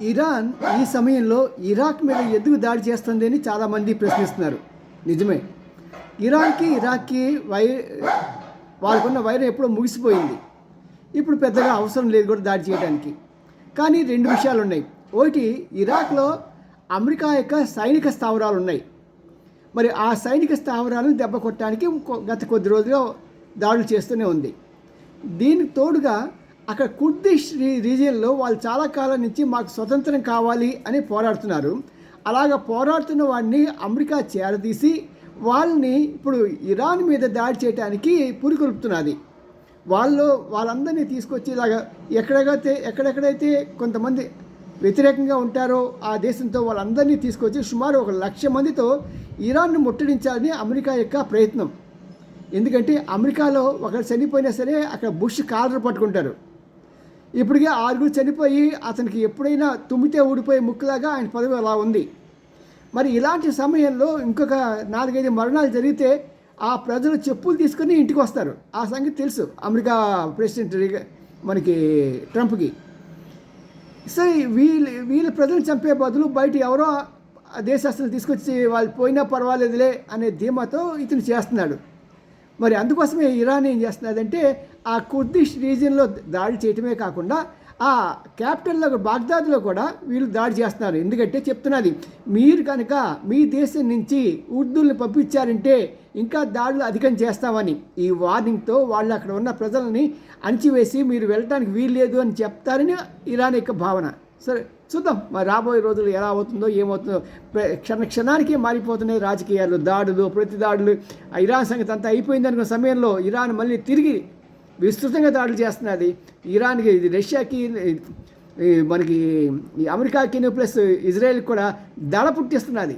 Iran ఈ సమయంలో Iraq మీద ఎందుకు దాడి చేస్తుంది అని చాలామంది ప్రశ్నిస్తున్నారు. నిజమే, ఇరాక్కి వాళ్ళకున్న వైరం ఎప్పుడో ముగిసిపోయింది. ఇప్పుడు పెద్దగా అవసరం లేదు కూడా దాడి చేయడానికి. కానీ రెండు విషయాలు ఉన్నాయి. ఒకటి, ఇరాక్లో అమెరికా యొక్క సైనిక స్థావరాలు ఉన్నాయి. మరి ఆ సైనిక స్థావరాలను దెబ్బ కొట్టడానికి గత కొద్ది రోజులుగా దాడులు చేస్తూనే ఉంది. దీనికి తోడుగా అక్కడ కుర్దిష్ రీజియన్లో వాళ్ళు చాలా కాలం నుంచి మాకు స్వతంత్రం కావాలి అని పోరాడుతున్నారు. అలాగ పోరాడుతున్న వాడిని అమెరికా చేరదీసి వాళ్ళని ఇప్పుడు ఇరాన్ మీద దాడి చేయడానికి పురికొల్పుతున్నది. వాళ్ళందరినీ తీసుకొచ్చి ఇలాగ ఎక్కడెక్కడైతే కొంతమంది వ్యతిరేకంగా ఉంటారో ఆ దేశంతో వాళ్ళందరినీ తీసుకొచ్చి సుమారు 1,00,000 మందితో ఇరాన్ను ముట్టడించాలని అమెరికా యొక్క ప్రయత్నం. ఎందుకంటే అమెరికాలో ఒకరు చనిపోయినా సరే అక్కడ బుష్ కాలర్ పట్టుకుంటారు. ఇప్పటికే 6 చనిపోయి అతనికి ఎప్పుడైనా తుమ్మితే ఊడిపోయే ముక్కులాగా ఆయన పదవి అలా ఉంది. మరి ఇలాంటి సమయంలో ఇంకొక 4-5 మరణాలు జరిగితే ఆ ప్రజలు చెప్పులు తీసుకొని ఇంటికి వస్తారు. ఆ సంగతి తెలుసు అమెరికా ప్రెసిడెంట్ మనకి ట్రంప్కి. సో వీళ్ళ ప్రజలను చంపే బదులు బయట ఎవరో దేశస్తులు తీసుకొచ్చి వాళ్ళు పోయినా పర్వాలేదులే అనే ధీమాతో ఇతను చేస్తున్నాడు. మరి అందుకోసమే ఇరాన్ ఏం చేస్తున్నదంటే ఆ కుర్దిష్ రీజియన్లో దాడి చేయటమే కాకుండా ఆ క్యాపిటల్లో బాగ్దాద్లో కూడా వీళ్ళు దాడి చేస్తున్నారు. ఎందుకంటే చెప్తున్నది, మీరు కనుక మీ దేశం నుంచి ఉర్దూల్ని పంపించారంటే ఇంకా దాడులు అధికం చేస్తామని ఈ వార్నింగ్తో వాళ్ళు అక్కడ ఉన్న ప్రజలని అణిచివేసి మీరు వెళ్ళటానికి వీలు లేదు అని చెప్తారని ఇరాన్ యొక్క భావన. సరే చూద్దాం మరి రాబోయే రోజులు ఎలా అవుతుందో ఏమవుతుందో. క్షణానికి మారిపోతున్నాయి రాజకీయాలు, దాడులు, ప్రతి దాడులు. ఇరాన్ సంగతి అంతా అయిపోయింది అనుకున్న సమయంలో ఇరాన్ మళ్ళీ తిరిగి విస్తృతంగా దాడులు చేస్తున్నది. ఇరాన్కి, రష్యాకి, మనకి అమెరికాకి ప్లస్ ఇజ్రాయెల్కి కూడా దడ పుట్టిస్తున్నది.